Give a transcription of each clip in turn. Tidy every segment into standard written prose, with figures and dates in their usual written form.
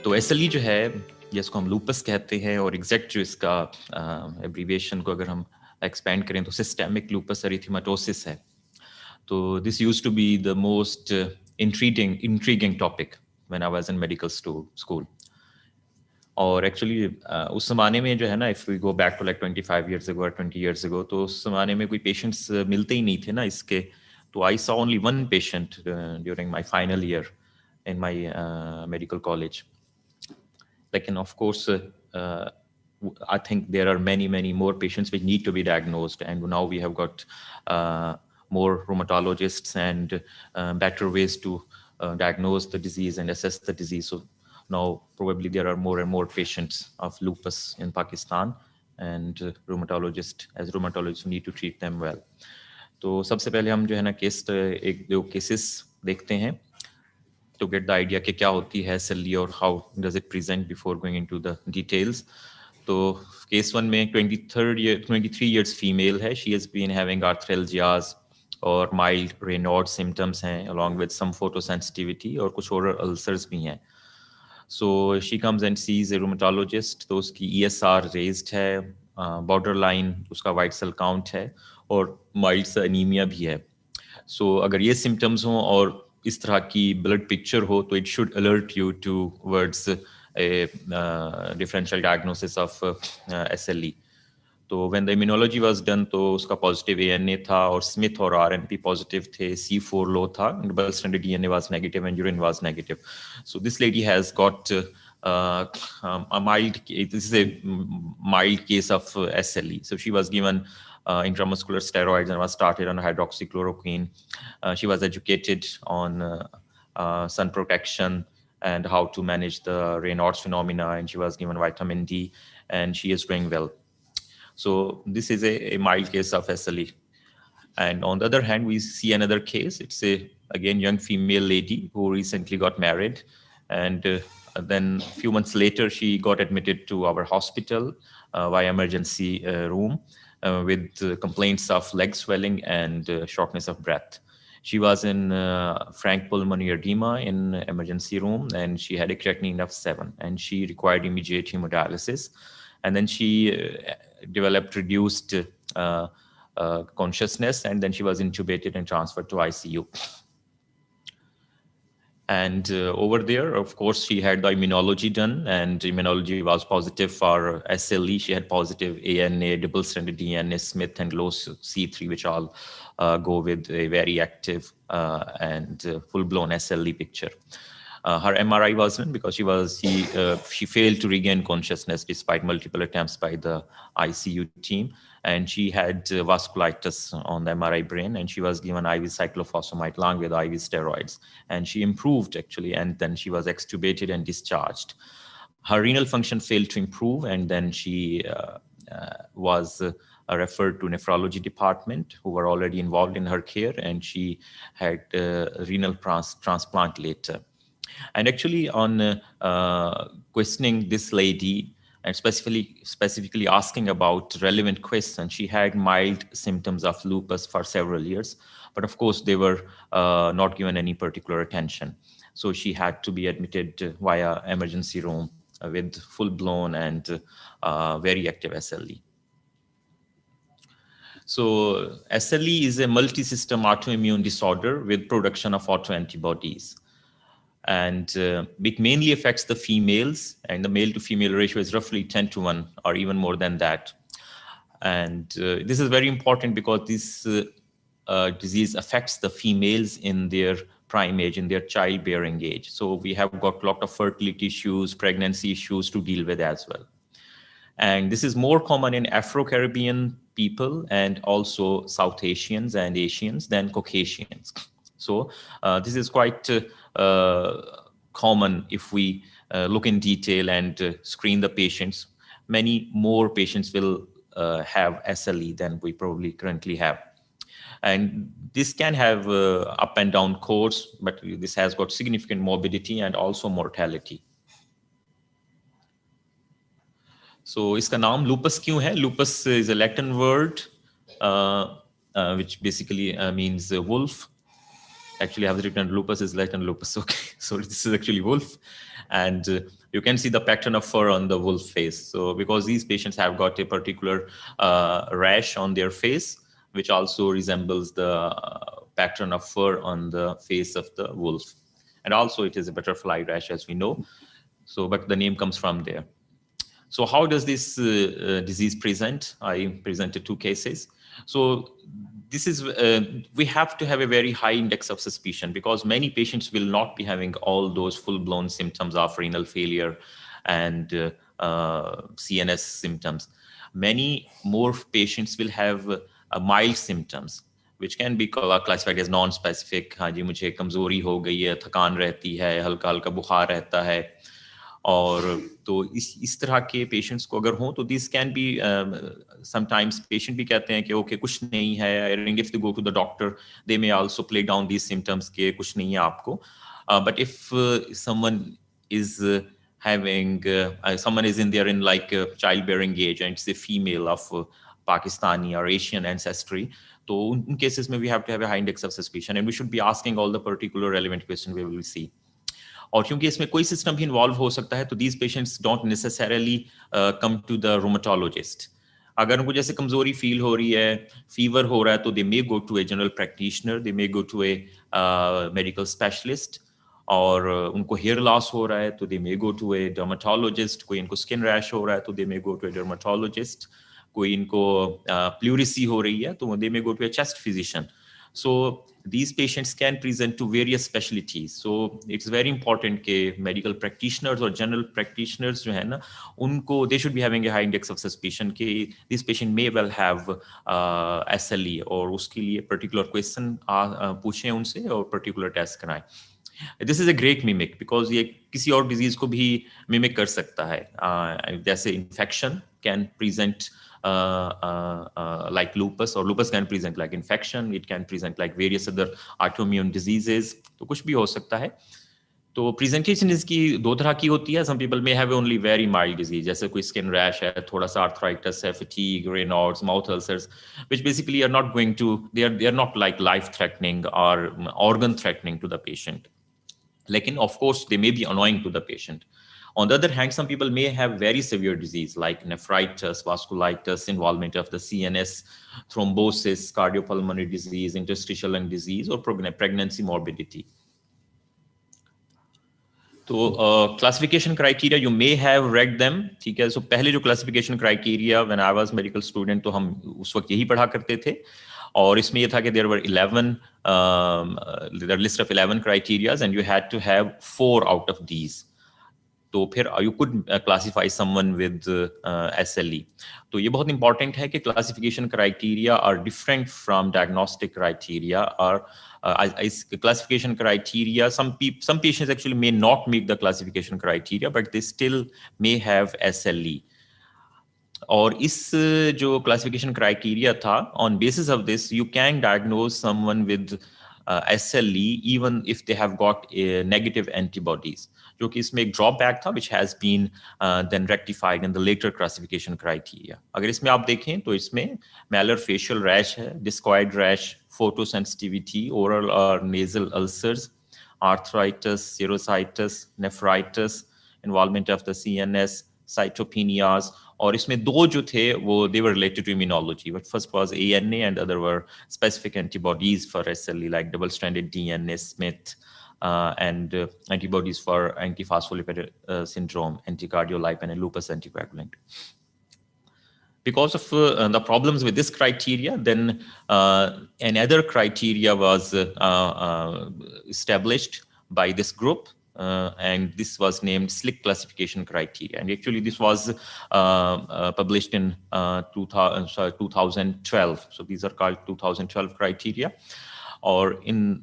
तो SLE जो है जिसको हम लूपस कहते हैं और एग्जैक्ट जो इसका एब्रीविएशन को अगर हम एक्सपेंड करें तो सिस्टेमिक लूपस एरिथेमेटोसिस है. तो this used to be the most intriguing topic when I was in medical school. और एक्चुअली उस ज़माने में जो है ना, if we go back to like 25 years ago or 20 years ago, तो उस ज़माने में कोई पेशेंट्स मिलते ही नहीं थे ना इसके. तो I saw only one patient during my final year in my medical college. Like, and of course, I think there are many more patients which need to be diagnosed, and now we have got more rheumatologists and better ways to diagnose the disease and assess the disease. So now probably there are more and more patients of lupus in Pakistan, and rheumatologists need to treat them well. तो सबसे पहले हम जो है ना एक दो cases देखते हैं to get the idea कि क्या होती है SLE और how does it present before going into the details. तो case 1 में 23 years female है. She has been having arthralgias और mild Raynaud's symptoms हैं along with some photosensitivity और कुछ oral ulcers भी हैं. So she comes and sees a rheumatologist. तो उसकी ESR raised है, borderline उसका white cell count है और mild सा anemia भी है. So अगर ये symptoms हों और इस तरह की blood picture हो तो it should alert you towards a differential diagnosis of SLE. तो when the immunology was done तो उसका positive ANA था और Smith और RNP positive थे, C4 low था, double stranded DNA was negative and urine was negative. So this lady has got this is a mild case of SLE. So she was given intramuscular steroids and was started on hydroxychloroquine. She was educated on sun protection and how to manage the Raynaud's phenomena, and she was given vitamin D, and she is doing well. So this is a mild case of SLE. And on the other hand, we see another case. It's again young female lady who recently got married, and then a few months later she got admitted to our hospital via emergency room with complaints of leg swelling and shortness of breath. She was in frank pulmonary edema in emergency room, and she had a creatinine of 7, and she required immediate hemodialysis. And then she developed reduced consciousness, and then she was intubated and transferred to ICU. And over there, of course, she had the immunology done, and immunology was positive for SLE. She had positive ANA, double-stranded DNA, Smith, and low C3, which all go with a very active and full-blown SLE picture. Her MRI was done because she failed to regain consciousness despite multiple attempts by the ICU team, and she had vasculitis on the MRI brain, and she was given IV cyclophosphamide along with IV steroids, and she improved actually, and then she was extubated and discharged. Her renal function failed to improve, and then she was referred to nephrology department, who were already involved in her care, and she had renal transplant later. And actually on questioning this lady and specifically asking about relevant questions, she had mild symptoms of lupus for several years, but of course they were not given any particular attention. So she had to be admitted via emergency room with full-blown and very active SLE. So SLE is a multi-system autoimmune disorder with production of autoantibodies. And it mainly affects the females, and the male to female ratio is roughly 10:1 or even more than that. And this is very important because this disease affects the females in their prime age, in their childbearing age. So we have got a lot of fertility issues, pregnancy issues to deal with as well. And this is more common in Afro-Caribbean people and also South Asians and Asians than Caucasians. So this is quite common if we look in detail and screen the patients. Many more patients will have SLE than we probably currently have. And this can have up and down course, but this has got significant morbidity and also mortality. So इसका नाम lupus क्यों है? Lupus is a Latin word which basically means wolf. Actually, I have written lupus is Latin lupus. Okay, so this is actually wolf, and you can see the pattern of fur on the wolf face. So because these patients have got a particular rash on their face, which also resembles the pattern of fur on the face of the wolf, and also it is a butterfly rash, as we know. So, but the name comes from there. So how does this disease present? I presented 2 cases. So this is, we have to have a very high index of suspicion, because many patients will not be having all those full-blown symptoms of renal failure and CNS symptoms. Many more patients will have mild symptoms, which can be classified as non-specific. हाँ जी, मुझे कमजोरी हो गई है, थकान रहती है, हल्का हल्का बुखार रहता है, और तो इस तरह के पेशेंट्स को अगर हो तो this can be, sometimes patient भी कहते हैं कि ओके कुछ नहीं है, and if they go to the doctor they may also play down these symptoms के कुछ नहीं है आपको. But if someone is having someone is in there in like childbearing age and it's a female of Pakistani or Asian ancestry, so in cases में we have to have a high index of suspicion and we should be asking all the particular relevant questions we will see. और क्योंकि इसमें कोई system भी involve हो सकता है, तो these patients don't necessarily come to the rheumatologist. अगर उनको जैसे कमजोरी फील हो रही है, फीवर हो रहा है, तो they may go to a general practitioner, they may go to a medical specialist. और उनको हेयर लॉस हो रहा है तो they may go to A dermatologist. कोई इनको स्किन रैश हो रहा है तो they may go to A dermatologist. कोई इनको प्लूरिसी हो रही है तो they may go to a chest physician. So these patients can present to various specialties. So it's very important कि medical practitioners or general practitioners जो है ना, उनको they should be having a high index of suspicion कि this patient may well have SLE, और उसके लिए particular question पूछें उनसे और particular test कराएं. This is a great mimic because ये किसी और disease को भी mimic कर सकता है. जैसे infection can present like lupus, or lupus can present like infection, it can present like various other autoimmune diseases. तो कुछ भी हो सकता है. तो प्रेजेंटेशन इसकी 2 तरह की होती है. Some people may have only very mild disease, जैसे कोई स्किन रैश है, थोड़ा सा आर्थराइटिस है, fatigue, Raynaud's, mouth ulcers, which basically are not going to, they are not like life threatening और organ threatening to the patient. लेकिन of course they may be annoying to the patient. On the other hand, some people may have very severe disease like nephritis, vasculitis, involvement of the CNS, thrombosis, cardiopulmonary disease, interstitial lung disease, or pregnancy morbidity. तो classification criteria you may have read them. ठीक है, सो पहले जो classification criteria when I was medical student, तो हम उस वक्त यही पढ़ा करते थे, और इसमें ये था कि there were 11 list of 11 criterias and you had to have 4 out of these. तो फिर you could classify someone with SLE. तो ये बहुत इंपॉर्टेंट है कि classification criteria are different from diagnostic criteria. और classification criteria, some patients actually may not meet the classification criteria, but they still may have SLE. और इस जो classification criteria था, on basis of this you can diagnose someone with SLE even if they have got negative antibodies, जो कि इसमें एक drawback था which has been then rectified in the later classification criteria. अगर इसमें आप देखें तो इसमें malar facial rash है, discoid rash, photosensitivity, oral or nasal ulcers, arthritis, serositis, nephritis, involvement of the CNS, cytopenias. और इसमें 2 जो थे वो they were related to immunology, but first was ANA and other were specific antibodies for SLE like double-stranded DNA, Smith, and antibodies for antiphospholipid syndrome, anticardiolipin, and lupus anticoagulant. Because of the problems with this criteria, then another criteria was established by this group, and this was named SLIC classification criteria. And actually this was published in 2012. So these are called 2012 criteria. Or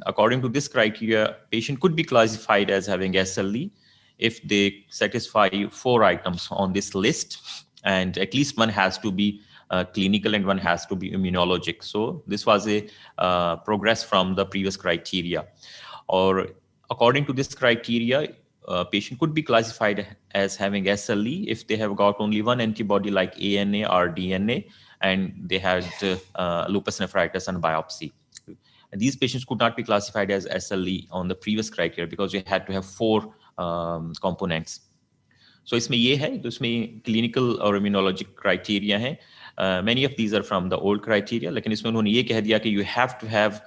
according to this criteria, patient could be classified as having SLE if they satisfy 4 items on this list, and at least one has to be clinical and one has to be immunologic. So this was a progress from the previous criteria. Or according to this criteria, patient could be classified as having SLE if they have got only one antibody like ANA or DNA, and they had lupus nephritis and biopsy. these patients could not be classified as SLE on the previous criteria because you had to have 4 components. So इसमें ये है, तो इसमें clinical और immunologic criteria हैं. Many of these are from the old criteria, लेकिन इसमें उन्होंने ये कह दिया कि you have to have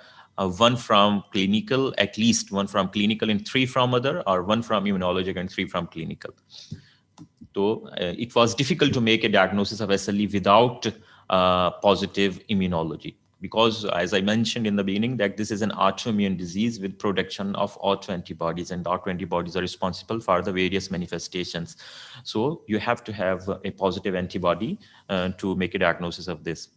one from clinical, at least one from clinical and 3 from other, or 1 from immunologic and 3 from clinical. So it was difficult to make a diagnosis of SLE without positive immunology, because as I mentioned in the beginning, that this is an autoimmune disease with production of autoantibodies, and autoantibodies are responsible for the various manifestations. So you have to have a positive antibody to make a diagnosis of this.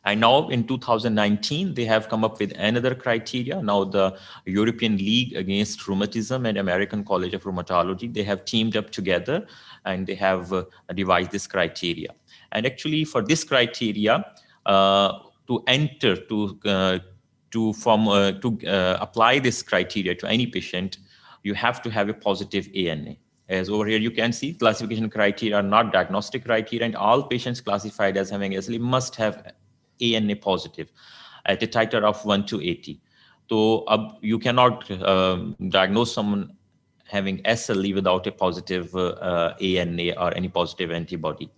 And now in 2019, they have come up with another criteria. Now the European League Against Rheumatism and American College of Rheumatology, they have teamed up together and they have devised this criteria. And actually for this criteria, to enter, to apply this criteria to any patient, you have to have a positive ANA. As over here, you can see classification criteria are not diagnostic criteria, and all patients classified as having SLE must have ANA positive at a titer of 1 to 80. So you cannot diagnose someone having SLE without a positive ANA or any positive antibody.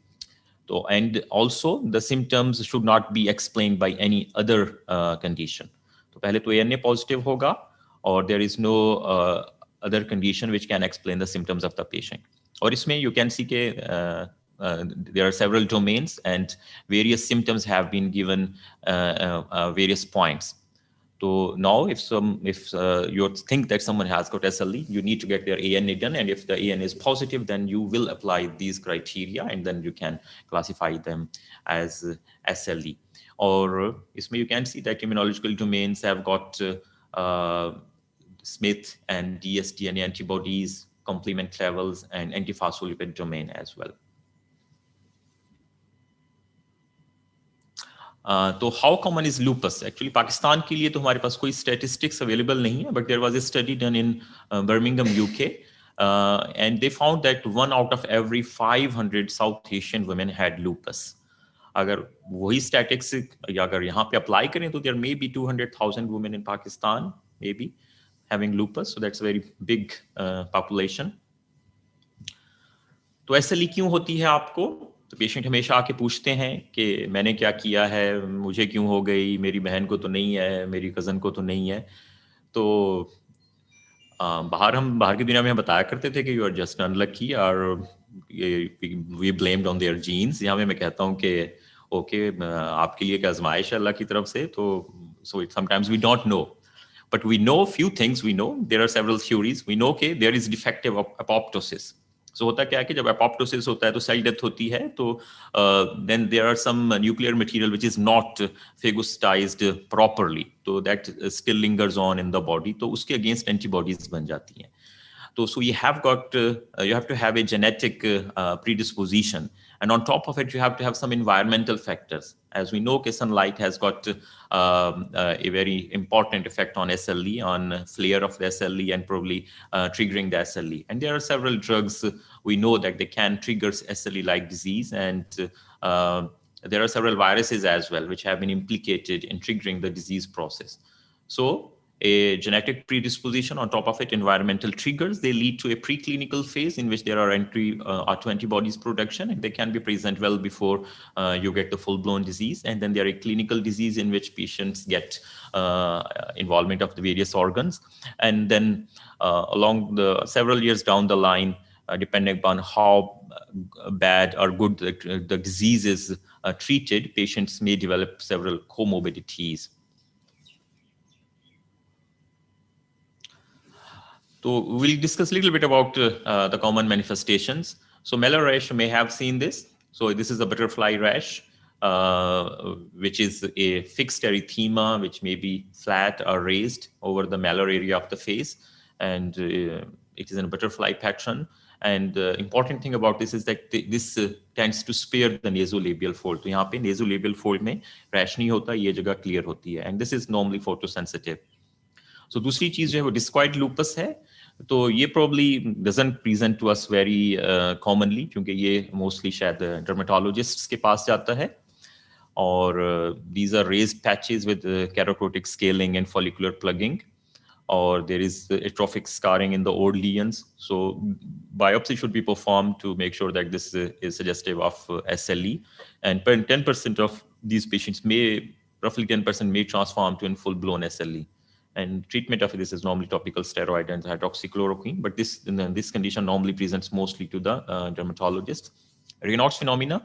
So, and also the symptoms should not be explained by any other condition. So पहले तो ANA positive होगा, or there is no other condition which can explain the symptoms of the patient. और इसमें you can see के there are several domains and various symptoms have been given various points. So now if you think that someone has got SLE, you need to get their ANA done, and if the ANA is positive, then you will apply these criteria and then you can classify them as SLE. Or इसमें you can see that immunological domains have got Smith and dsDNA antibodies, complement levels, and antiphospholipid domain as well. तो how common is lupus? Actually Pakistan के लिए तो हमारे पास कोई statistics available नहीं है, but there was a study done in Birmingham UK and they found that 1 out of every 500 South Asian women had lupus. अगर वही स्टैटिस्टिक्स या अगर यहाँ पे अप्लाई करें तो there may be 200,000 women in Pakistan may be having lupus, so that's a very big population. तो SLE क्यों होती है आपको? तो पेशेंट हमेशा आके पूछते हैं कि मैंने क्या किया है, मुझे क्यों हो गई, मेरी बहन को तो नहीं है, मेरी कज़न को तो नहीं है. तो बाहर की दुनिया में हम बताया करते थे कि यू आर जस्ट अनलकी और we blamed on their genes. यहाँ में मैं कहता हूँ कि ओके आपके लिए एक आजमाइश है अल्लाह की तरफ से. तो so it sometimes we don't know, but we know few things. We know there are several theories. We know कि there is defective apoptosis. So होता क्या है कि जब apoptosis होता है तो सेल डेथ होती है, तो then there are some nuclear material which is not phagocytized properly, so that still lingers on in the body, तो उसके against antibodies बन जाती हैं. So you have to have a genetic predisposition, and on top of it you have to have some environmental factors. As we know, sunlight has got a very important effect on SLE, on flare of the SLE, and probably triggering the SLE. And there are several drugs we know that they can trigger SLE-like disease, and there are several viruses as well which have been implicated in triggering the disease process. So a genetic predisposition, on top of it environmental triggers, they lead to a preclinical phase in which there are autoantibodies production, and they can be present well before you get the full-blown disease. And then there are a clinical disease in which patients get involvement of the various organs, and then along the several years down the line, depending upon how bad or good the disease is treated, patients may develop several comorbidities. So we'll discuss a little bit about the common manifestations. So Meller rash, may have seen this. So this is a butterfly rash, which is a fixed erythema, which may be flat or raised over the malar area of the face. And it is in a butterfly pattern. And the important thing about this is that this tends to spare the nasolabial fold. So यहाँ पे nasolabial fold में rash नहीं होता, ये जगह clear होती है. And this is normally photosensitive. So दूसरी चीज जो है वो discoid lupus है. तो ये probably doesn't present to us very commonly, क्योंकि ये mostly शायद dermatologists के पास जाता है. or these are raised patches with keratotic scaling and follicular plugging, or there is atrophic scarring in the old lesions. So biopsy should be performed to make sure that this is suggestive of SLE. And 10% of these patients roughly 10% may transform to a full-blown SLE. And treatment of this is normally topical steroid and hydroxychloroquine, but this condition normally presents mostly to the dermatologist. Raynaud's phenomena,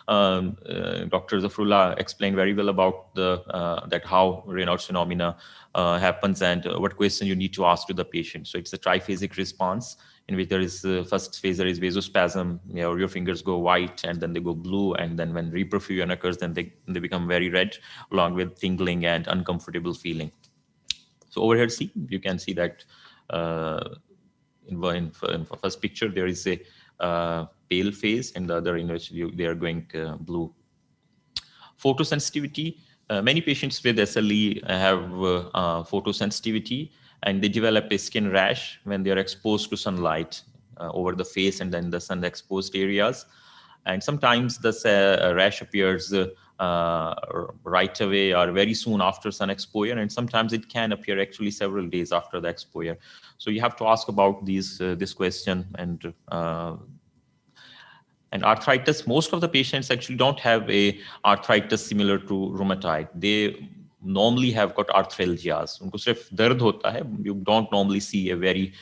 Dr. Zafrullah explained very well about that how Raynaud's phenomena happens and what question you need to ask to the patient. So it's a triphasic response in which there is first phase, there is vasospasm, your fingers go white and then they go blue, and then when reperfusion occurs, then they become very red along with tingling and uncomfortable feeling. So over here, you can see that in first picture there is a pale phase, and the other in which they are going blue. Photosensitivity. Many patients with SLE have photosensitivity, and they develop a skin rash when they are exposed to sunlight over the face and then the sun exposed areas. And sometimes the rash appears right away or very soon after sun exposure, and sometimes it can appear actually several days after the exposure. So you have to ask about this question. And arthritis, most of the patients actually don't have a arthritis similar to rheumatoid. They normally have got arthralgias. उनको सिर्फ दर्द होता है. You don't normally see a very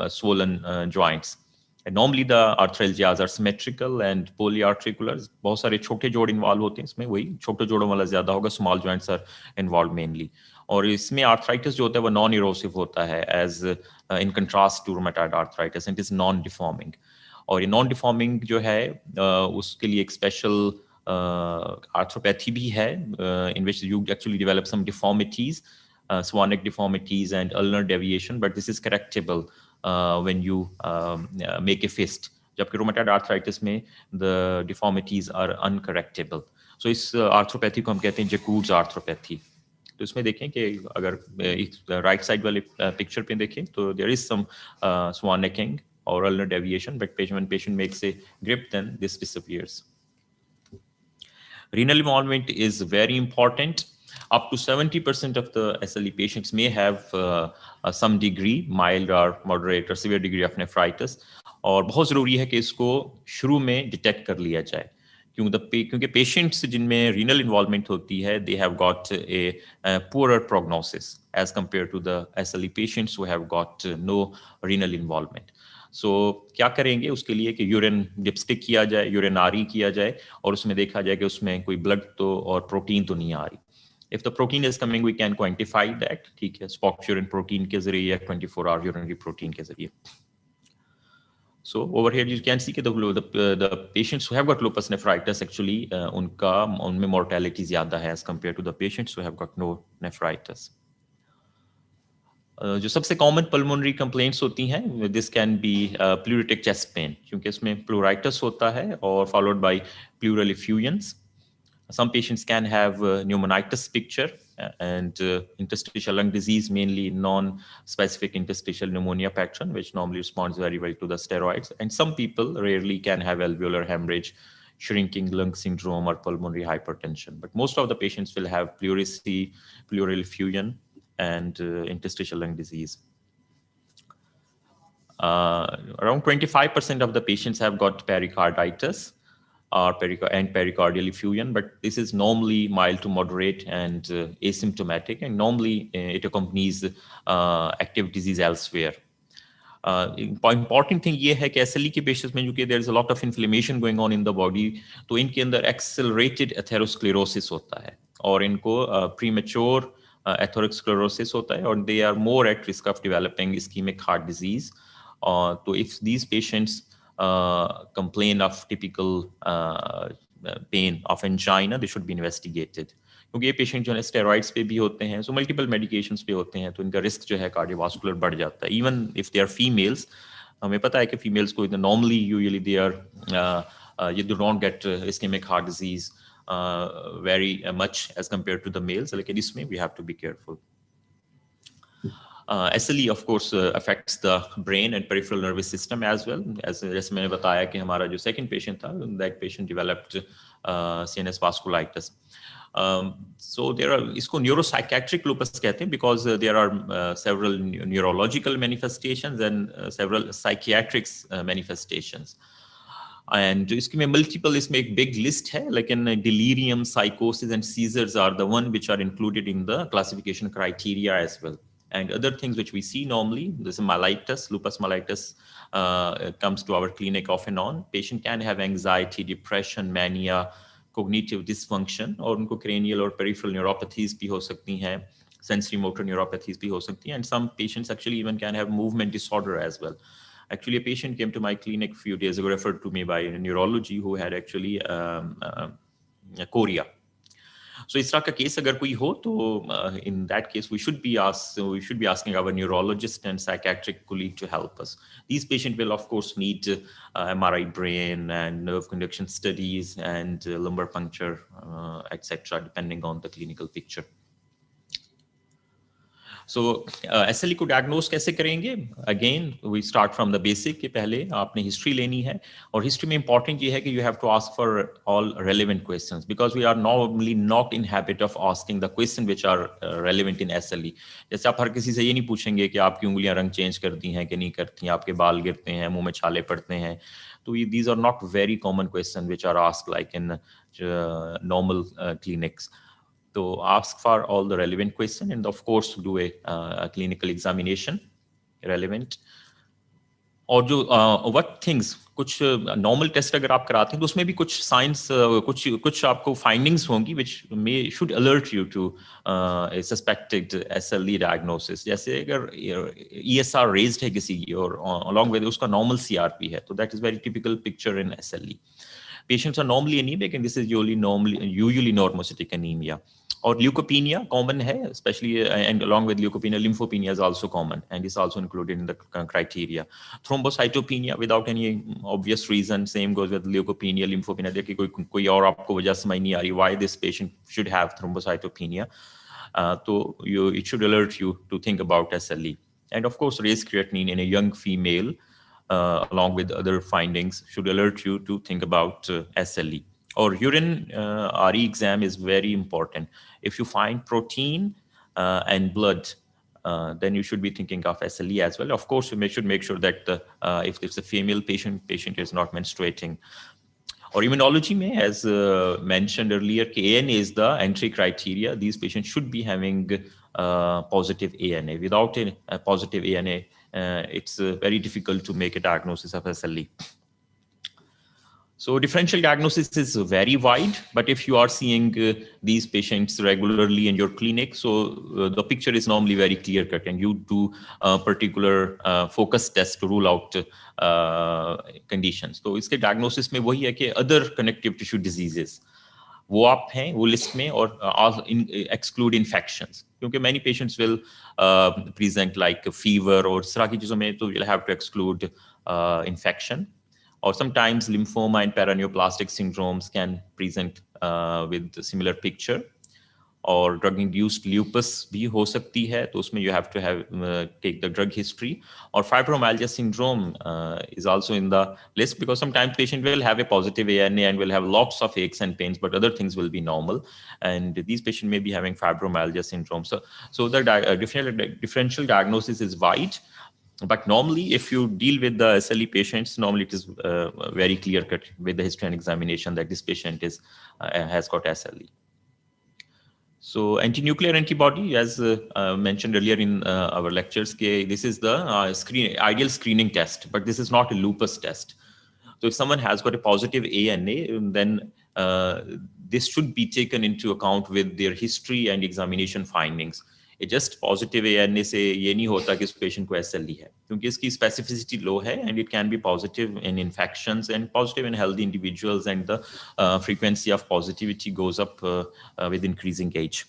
swollen joints. And normally the arthralgias are symmetrical and polyarticular. बहुत सारे छोटे जोड़ involve होते हैं इसमें, वही छोटे जोड़ों वाला ज़्यादा होगा, small joints are involved mainly. और इसमें arthritis जो होता है वो non-erosive होता है, as in contrast to rheumatoid arthritis, and it is non-deforming. और ये नॉन डिफॉर्मिंग जो है उसके लिए एक स्पेशल आर्थ्रोपैथी भी है, in which you actually develop some deformities, Swanwick deformities and ulnar deviation, but this is correctable when you make a fist. जबकि rheumatoid arthritis में the deformities are uncorrectable. So इस आर्थ्रोपैथी को हम कहते हैं जैकूड्स arthropathy. तो इसमें देखें कि अगर राइट साइड वाले पिक्चर पे देखें तो there is some Swanwicking or ulnar deviation, but when patient makes a grip, then this disappears. Renal involvement is very important. Up to 70% of the SLE patients may have some degree, mild or moderate or severe degree of nephritis. और बहुत ज़रूरी है कि इसको शुरू में detect कर लिया जाए, क्योंकि पेशेंट्स जिनमें रीनल इन्वॉल्वमेंट होती है, they have got a poorer prognosis as compared to the SLE patients who have got no renal involvement. So क्या करेंगे उसके लिए कि यूरिन डिप्स्टिक किया जाए, यूरिनारी किया जाए, और उसमें देखा जाए कि उसमें कोई ब्लड तो और प्रोटीन तो नहीं आ रही. If the protein is coming, we can quantify that. ठीक है, स्पॉक्स यूरिन प्रोटीन के जरिए या 24-hour urinary protein के जरिए. So over here you can see that the patients who have got lupus nephritis actually उनमें mortality ज़्यादा है as compared to the patients who have got no nephritis. जो सबसे कॉमन पल्मोनरी कंप्लेंट्स होती हैं, this can be pleuritic chest pain, क्योंकि इसमें pleuritis होता है और followed by pleural effusions. Some patients can have pneumonitis picture and interstitial lung disease, mainly non-specific interstitial pneumonia pattern, which normally responds very well to the steroids. And some people rarely can have alveolar hemorrhage, shrinking lung syndrome, or pulmonary hypertension. But most of the patients will have pleurisy, pleural effusion, and interstitial lung disease. Around 25% of the patients have got pericarditis and pericardial effusion, but this is normally mild to moderate and asymptomatic, and normally it accompanies active disease elsewhere. Important thing ये है कि SLE के patients में जो there is a lot of inflammation going on in the body, तो इनके अंदर accelerated atherosclerosis होता है, और इनको premature atherosclerosis होता है, और they are more at risk of developing ischemic heart disease. So if these patients complain of typical pain of angina, they should be investigated. क्योंकि ये पेशेंट जो है स्टेरॉइड्स पे भी होते हैं, सो मल्टीपल मेडिकेशंस पे होते हैं, तो इनका रिस्क जो है कार्डियोवास्कुलर बढ़ जाता है. Even if they are females, हमें पता है कि फीमेल्स को normally usually they are you don't get ischemic heart disease very much as compared to the males, लेकिन इसमें we have to be careful. SLE of course affects the brain and peripheral nervous system as well. As जैसे मैंने बताया कि हमारा जो second patient था, that patient developed CNS vasculitis. So there are इसको neuropsychiatric lupus कहते हैं because there are several neurological manifestations and several psychiatric manifestations. And इसमें multiple, इसमें एक big list है, लेकिन delirium, psychosis and seizures are the one which are included in the classification criteria as well. And other things which we see normally, this is mellitus, lupus mellitus comes to our clinic off and on. Patient can have anxiety, depression, mania, cognitive dysfunction, और उनको cranial और peripheral neuropathies भी हो सकती हैं, sensory motor neuropathies भी हो सकती हैं, and some patients actually even can have movement disorder as well. Actually, a patient came to my clinic a few days ago, referred to me by a neurology, who had actually chorea. So इस तरह का case अगर कोई हो तो in that case we should be asking our neurologist and psychiatric colleague to help us. These patients will of course need MRI brain and nerve conduction studies and lumbar puncture, etc., depending on the clinical picture. So SLE को diagnose कैसे करेंगे? Again, we start from the basic कि पहले आपने history लेनी है, और history में important ये है कि you have to ask for all relevant questions because we are normally not in habit of asking the question which are relevant in SLE. जैसे आप हर किसी से ये नहीं पूछेंगे कि आपकी उंगलियां रंग चेंज करती हैं कि नहीं करती हैं, आपके बाल गिरते हैं, मुंह में छाले पड़ते हैं. तो these are not very common questions which are asked like in normal clinics. So ask for all the relevant questions and of course do a clinical examination relevant. और जो what things, कुछ normal test अगर आप कराते हैं तो उसमें भी कुछ signs, कुछ आपको findings होंगी which should alert you to a suspected SLE diagnosis. जैसे अगर ESR raised है किसी की और along with उसका normal CRP है, तो that is very typical picture in SLE. Patients are normally anemic and this is usually normocytic anemia. Or leukopenia common hai, especially and along with leukopenia, lymphopenia is also common and is also included in the criteria. Thrombocytopenia without any obvious reason, same goes with leukopenia, lymphopenia. देखिए कोई और आपको वजह समझ नहीं आ रही why this patient should have thrombocytopenia. So it should alert you to think about SLE. And of course, raised creatinine in a young female, along with other findings, should alert you to think about SLE. Or urine RE exam is very important. If you find protein and blood, then you should be thinking of SLE as well. Of course, you should make sure that if it's a female patient is not menstruating. Or immunology may, as mentioned earlier, ANA is the entry criteria. These patients should be having positive ANA. Without a positive ANA, it's very difficult to make a diagnosis of SLE. So differential diagnosis is very wide, but if you are seeing these patients regularly in your clinic, so the picture is normally very clear cut and you do a particular focus test to rule out conditions. So इसके diagnosis में वही है कि other connective tissue diseases, वो आप हैं वो list में, और exclude infections, क्योंकि many patients will present like fever और इस तरह की चीजों में, तो you'll have to exclude infection. Or sometimes lymphoma and paraneoplastic syndromes can present with a similar picture. Or drug-induced lupus भी हो सकती है, तो उसमें you have to have take the drug history. Or fibromyalgia syndrome is also in the list because sometimes patient will have a positive ANA and will have lots of aches and pains, but other things will be normal. And these patients may be having fibromyalgia syndrome. So the differential diagnosis is wide. But normally, if you deal with the SLE patients, normally it is very clear cut with the history and examination that this patient has got SLE. So anti-nuclear antibody, as mentioned earlier in our lectures, this is the ideal screening test, but this is not a lupus test. So if someone has got a positive ANA, then this should be taken into account with their history and examination findings. Just positive ANA से ये नहीं होता कि इस patient को SLE है, क्योंकि इसकी specificity low है and it can be positive in infections and positive in healthy individuals, and the frequency of positivity goes up with increasing age.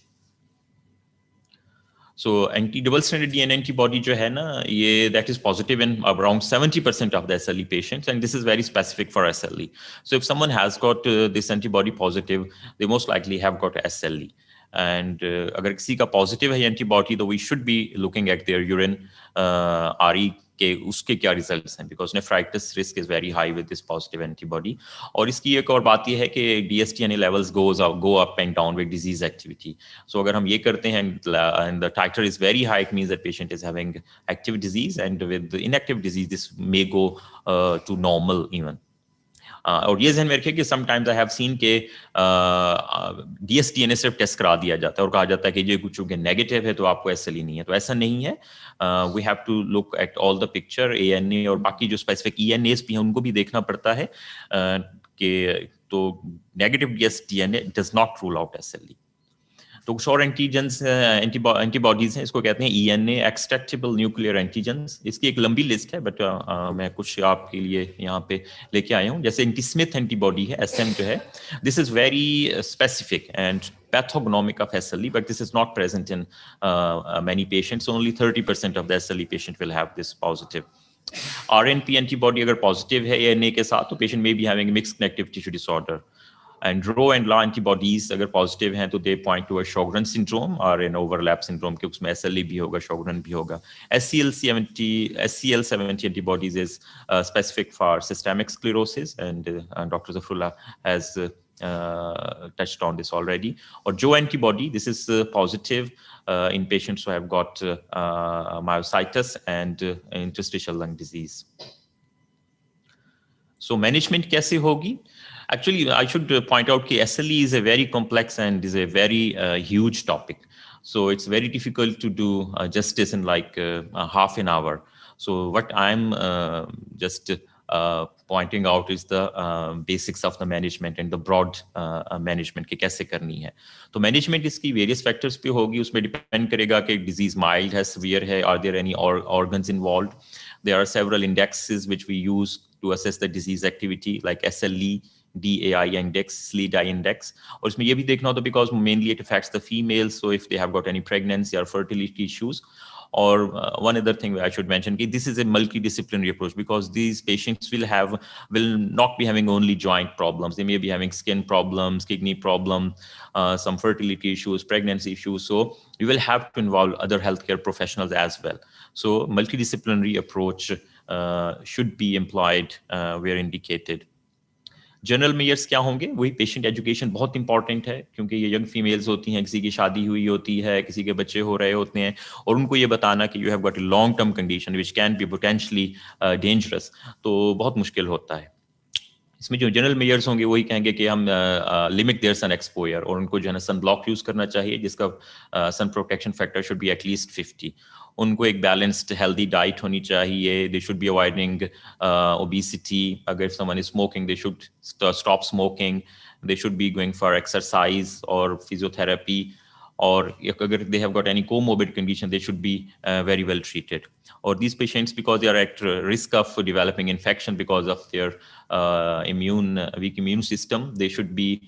So anti-double stranded DNA antibody जो है ना, ये that is positive in around 70% of the SLE patients, and this is very specific for SLE. So if someone has got this antibody positive, they most likely have got SLE. And अगर किसी का positive है antibody तो we should be looking at their urine RE के उसके क्या results हैं, because nephritis risk is very high with this positive antibody. और इसकी एक और बात यह है कि DSTNA levels go up and down with disease activity. So अगर हम ये करते हैं and the titre is very high, it means that patient is having active disease, and with inactive disease this may go to normal even. और ये ध्यान में रखिए कि समटाइम्स आई हैव सीन के DSTNA सिर्फ टेस्ट करा दिया जाता है और कहा जाता है कि ये कुछ चूंकि नेगेटिव है तो आपको SLE नहीं है, तो ऐसा नहीं है। We have to look at all the picture, ANA और बाकी जो स्पेसिफिक ENAs भी हैं उनको भी देखना पड़ता है कि तो negative DSTNA does not rule out SLE। तो कुछ और एंटीजेंस एंटीबॉडीज हैं, इसको कहते हैं ENA एक्सट्रैक्टेबल न्यूक्लियर एंटीजेंस। इसकी एक लंबी लिस्ट है बट मैं कुछ आपके लिए यहाँ पे लेके आया हूँ। जैसे एंटीस्मिथ एंटीबॉडी है, SM जो है, this is very specific and pathognomic of SLE, but this is not present in many patients. Only 30% of the SLE patient will have this positive. RNP antibody अगर positive है ANA के साथ तो patient may be having mixed connective tissue disorder. And Rho and La antibodies अगर positive हैं तो they point to a Sjogren syndrome और an overlap syndrome कि उसमें SLE भी होगा, Sjogren भी होगा। SCL70 antibodies is specific for systemic sclerosis, and Dr. Zafrullah has touched on this already. Or Joe antibody, this is positive in patients who have got myositis and interstitial lung disease. So management कैसे होगी? Actually, I should point out that SLE is a very complex and is a very huge topic. So it's very difficult to do justice in like half an hour. So what I'm just pointing out is the basics of the management and the broad management कि कैसे करनी है। तो management इसकी various factors पे होगी, उसमें depend करेगा कि disease mild है, severe है, are there any organs involved. There are several indexes which we use to assess the disease activity like SLE, DAI index, SLEDAI index. और इसमें ये भी देखना होता है because mainly it affects the females, so if they have got any pregnancy or fertility issues. Or one other thing I should mention, this is a multidisciplinary approach because these patients will not be having only joint problems. They may be having skin problems, kidney problems, some fertility issues, pregnancy issues. So you will have to involve other healthcare professionals as well. So multidisciplinary approach should be employed where indicated. General measures क्या होंगे? वही patient education बहुत important है क्योंकि ये young females होती हैं, किसी की शादी हुई होती है, किसी के बच्चे हो रहे होते हैं और उनको ये बताना कि you have got a long term condition which can be potentially dangerous, तो बहुत मुश्किल होता है। इसमें जो जनरल मेयर्स होंगे वही कहेंगे कि हम लिमिट देयर सन एक्सपोजर और उनको जो है ना सन ब्लॉक यूज करना चाहिए जिसका sun protection factor should be at least 50। उनको एक बैलेंस्ड हेल्दी डाइट होनी चाहिए, they should be avoiding obesity, अगर someone is smoking they should stop smoking, they should be going for exercise और फिजियोथेरेपी, or अगर they have got any comorbid condition they should be very well treated. Or these patients, because they are at risk of developing infection because of their weak immune system, they should be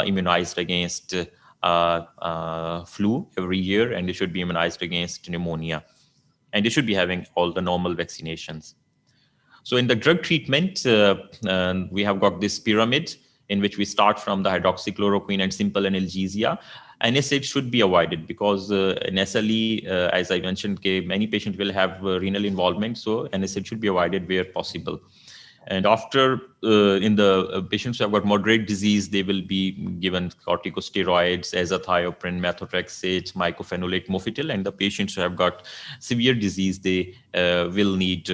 immunized against flu every year, and they should be immunized against pneumonia, and they should be having all the normal vaccinations. So in the drug treatment, we have got this pyramid in which we start from the hydroxychloroquine and simple analgesia. NSAID should be avoided because in SLE, as I mentioned, many patients will have renal involvement, so NSAID should be avoided where possible. And after, in the patients who have got moderate disease, they will be given corticosteroids, azathioprine, methotrexate, mycophenolate, Mofetil. And the patients who have got severe disease, they will need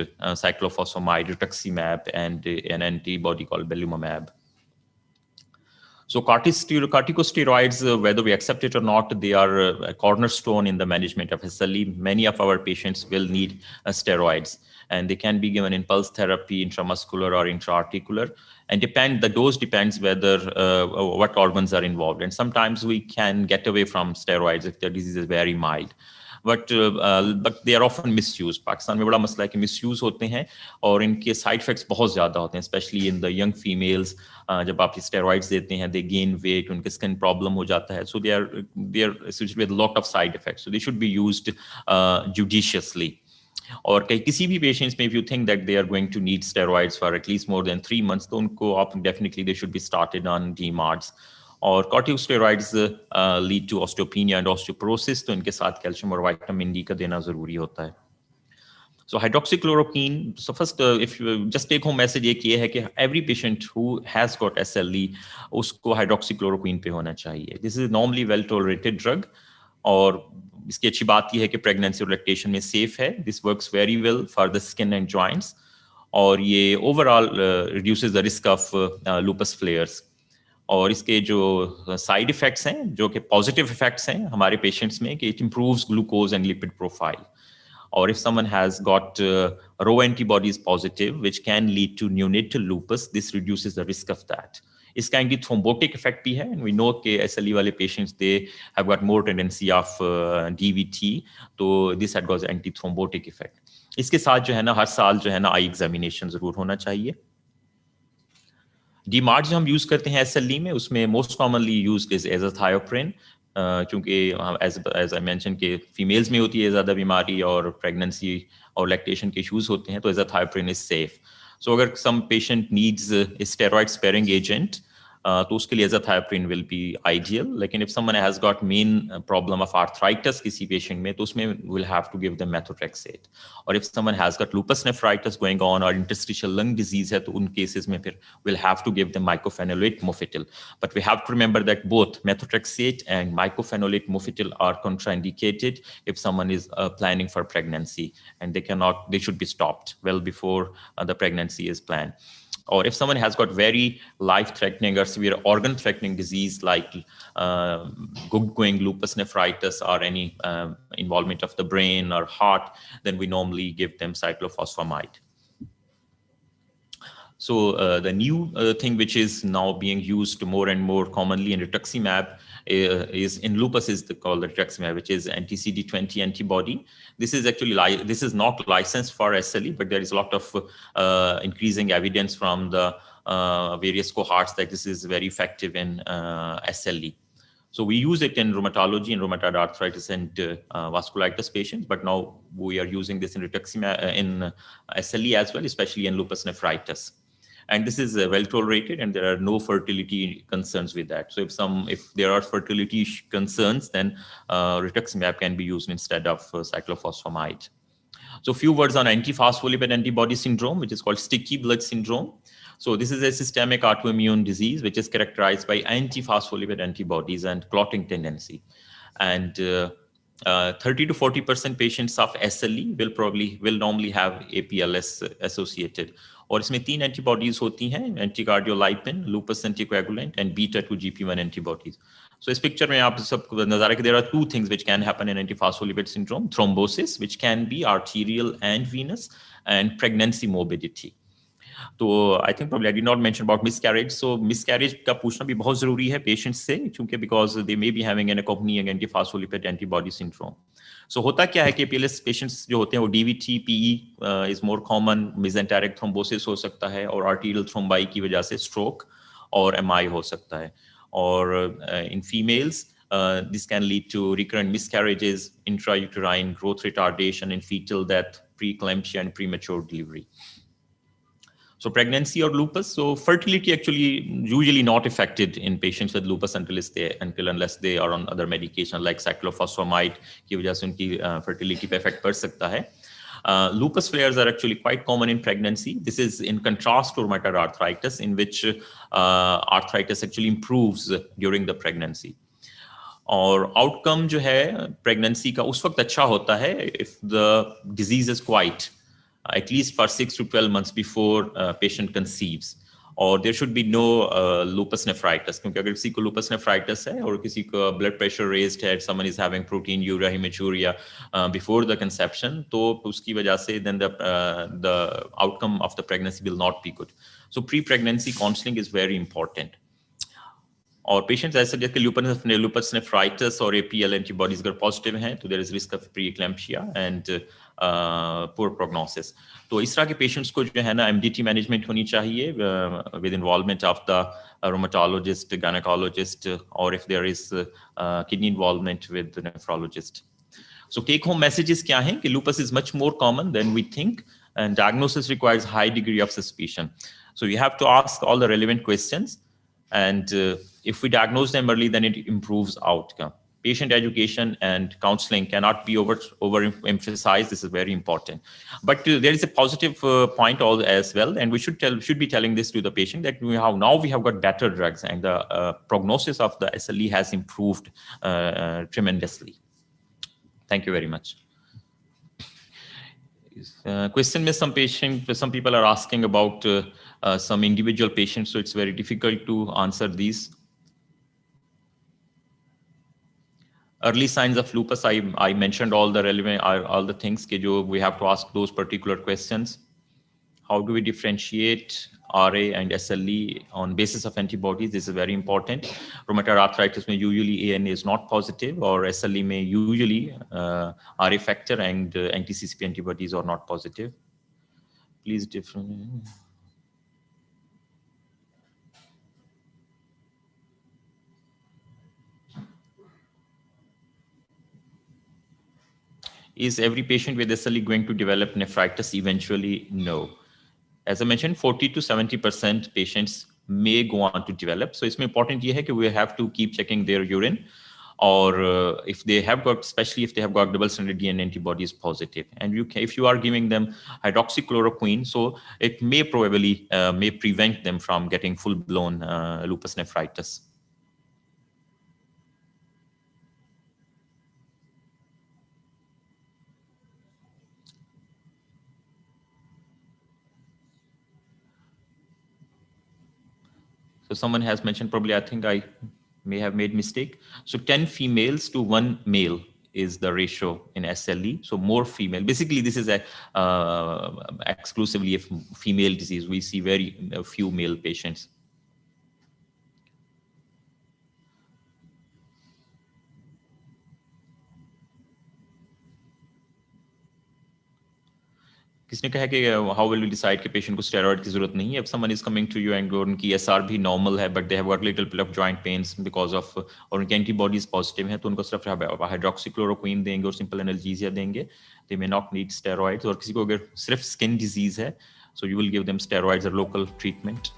cyclophosphamide, rituximab, and an antibody called belimumab. So corticosteroids, whether we accept it or not, they are a cornerstone in the management of SLE. Many of our patients will need steroids, and they can be given in pulse therapy, intramuscular or intraarticular. And the dose depends whether what organs are involved. And sometimes we can get away from steroids if the disease is very mild. But they are often misused. Pakistan में बड़ा मसला है कि misuse होते हैं और इनके side effects बहुत ज़्यादा होते हैं, especially in the young females. जब आप steroids देते हैं, they gain weight, उनके skin problem हो जाता है. So they are associated with a lot of side effects. So they should be used judiciously. और किसी भी patients में if you think that they are going to need steroids for at least more than 3 months, तो उनको आप definitely they should be started on DMARDs. और corticosteroids lead to osteopenia and osteoporosis, तो इनके साथ कैल्शियम और vitamin D का देना ज़रूरी होता है. So hydroxychloroquine, so first if you just take home message एक ये है कि every patient who has got SLE उसको hydroxychloroquine पे होना चाहिए. This is normally well tolerated drug और इसकी अच्छी बात ये है कि pregnancy और lactation में safe है. This works very well for the skin and joints और ये overall reduces the risk of lupus flares. और इसके जो साइड इफेक्ट्स हैं जो कि पॉजिटिव इफेक्ट्स हैं हमारे पेशेंट्स में कि it improves glucose and lipid profile. Or if someone has got Rho antibodies positive, which can lead to neonatal lupus, this reduces the risk of that. इसका anti thrombotic effect भी है. We know कि SLE वाले patients they have got more tendency of DVT, तो this has got anti thrombotic effect. इसके साथ जो है ना हर साल जो है ना आई एग्जामिनेशन जरूर होना चाहिए. डीमार्ट जो हम यूज करते हैं SLE में उसमें मोस्ट कॉमनली यूज्ड इज एजाथायोप्रिन, क्योंकि एज आई मेंशन कि फीमेल्स में होती है ज़्यादा बीमारी और प्रेगनेंसी और लैक्टेशन के इश्यूज होते हैं, तो एजाथायोप्रिन इज सेफ. सो अगर some patient needs steroid sparing agent तो उसके लिए एजाथायोप्रिन विल बी आइडियल. लेकिन if someone has got main problem of arthritis किसी पेशेंट में तो उसमें will have to give them methotrexate. और if someone has got lupus nephritis going on और इंटरस्टिशियल लंग डिजीज है तो उन केसेस में फिर will have to give them mycophenolate mofetil. But we have to remember that both methotrexate and mycophenolate mofetil are contraindicated if someone is planning for pregnancy, and they should be stopped well before the pregnancy is planned. Or if someone has got very life-threatening or severe organ-threatening disease like going lupus nephritis or any involvement of the brain or heart, then we normally give them cyclophosphamide. So the new thing which is now being used more and more commonly in rituximab is in lupus is called rituximab, which is anti-CD20 antibody. This is actually this is not licensed for SLE, but there is a lot of increasing evidence from the various cohorts that this is very effective in SLE. So we use it in rheumatology and rheumatoid arthritis and vasculitis patients, but now we are using this in rituximab in SLE as well, especially in lupus nephritis. And this is well tolerated, and there are no fertility concerns with that. So if there are fertility concerns, then rituximab can be used instead of cyclophosphamide. So few words on antiphospholipid antibody syndrome, which is called sticky blood syndrome. So this is a systemic autoimmune disease which is characterized by antiphospholipid antibodies and clotting tendency. And 30 to 40% patients of SLE will normally have APLS associated. और इसमें 3 antibodies होती हैं, anticardiolipin, lupus anticoagulant and beta 2 GP1 antibodies. So इस picture में आप सबको नजर है कि there are 2 things which can happen in antiphospholipid syndrome: thrombosis which can be arterial and venous, and pregnancy morbidity. तो I think probably I did not mention about miscarriage. So miscarriage का पूछना भी बहुत जरूरी है पेशेंट्स से, क्योंकि because they may be having an accompanying antiphospholipid antibody syndrome. So होता क्या है कि PLS पेशेंट्स जो होते हैं वो DVT, PE is more common, mesenteric thrombosis हो सकता है, और आर्टेरियल थ्रोम्बाई की वजह से स्ट्रोक और MI हो सकता है. और in females this can lead to recurrent miscarriages, intrauterine growth retardation, and fetal death, preeclampsia, and premature delivery. So pregnancy or lupus, so fertility actually usually not affected in patients with lupus unless they are on other medication like cyclophosphamide की वजह से उनकी fertility पे effect पड़ सकता है. Lupus flares are actually quite common in pregnancy. This is in contrast to rheumatoid arthritis, in which arthritis actually improves during the pregnancy. और outcome जो है प्रेगनेंसी का उस वक्त अच्छा होता है if the disease is quite at least for 6 to 12 months before patient conceives, or there should be no lupus nephritis. क्योंकि अगर किसी को lupus nephritis है और किसी को blood pressure raised है, someone is having proteinuria, hematuria before the conception, तो उसकी वजह से then the outcome of the pregnancy will not be good. So pre-pregnancy counseling is very important. और पेशेंट्स ऐसे जैसे लूपस नेफ्राइटिस और APL एंटीबॉडीज अगर पॉजिटिव हैं तो there is risk of preeclampsia and poor prognosis. तो इस तरह के पेशेंट्स को जो है ना MDT मैनेजमेंट होनी चाहिए with involvement of the rheumatologist, gynaecologist, और if there is kidney involvement with the nephrologist. So take home messages क्या हैं कि lupus is much more common than we think, and diagnosis requires high degree of suspicion. So you have to ask all the relevant questions. And if we diagnose them early, then it improves outcome. Patient education and counseling cannot be overemphasized. This is very important. But there is a positive point all as well, and we should be telling this to the patient that now we have got better drugs, and the prognosis of the SLE has improved tremendously. Thank you very much. Question में some people are asking about some individual patients, so it's very difficult to answer these. Early signs of lupus, I mentioned all the relevant, all the things we have to ask those particular questions. How do we differentiate RA and SLE on basis of antibodies? This is very important. Rheumatoid arthritis may usually ANA is not positive, or SLE may usually RA factor and anti-CCP antibodies are not positive. Please differentiate. Is every patient with SLE going to develop nephritis eventually? No. As I mentioned, 40 to 70% patients may go on to develop. So it's important here that we have to keep checking their urine, or if they have got, especially if they have got double-stranded DNA antibodies positive. And if you are giving them hydroxychloroquine, so it may probably may prevent them from getting full-blown lupus nephritis. So someone has mentioned, probably I think I may have made mistake. So 10 females to 1 male is the ratio in SLE. So more female. Basically, this is exclusively a female disease. We see very few male patients. किसने कहा कि how will you decide कि patient को steroid की जरूरत नहीं है? If someone is coming to you and उनकी SR भी normal है, but they have got little bit of joint pains because of, और उनकी antibodies positive हैं, तो उनको सिर्फ hydroxychloroquine देंगे और simple analgesia देंगे. They may not need steroids. और किसी को अगर सिर्फ skin disease है, so you will give them steroids or local treatment.